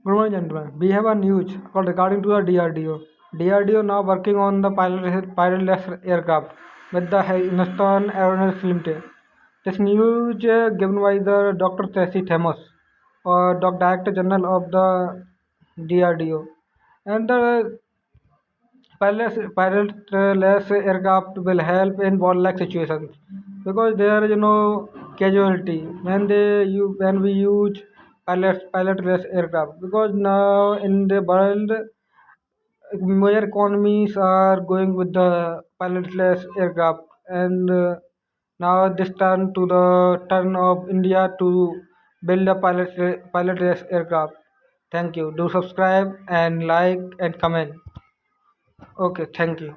Good morning, gentlemen. We have a news called regarding to the DRDO. DRDO now working on the pilotless aircraft with the HINDUSTAN Aeronautics Limited. This news given by the Dr. Tracy Thomas, or Director General of the DRDO. And the pilotless aircraft will help in war-like situations because there is no casualty when we use pilotless aircraft, because now in the world major economies are going with the pilotless aircraft, and now this turn to the turn of India to build a pilotless aircraft. Thank you. Do subscribe and like and comment. Okay, thank you.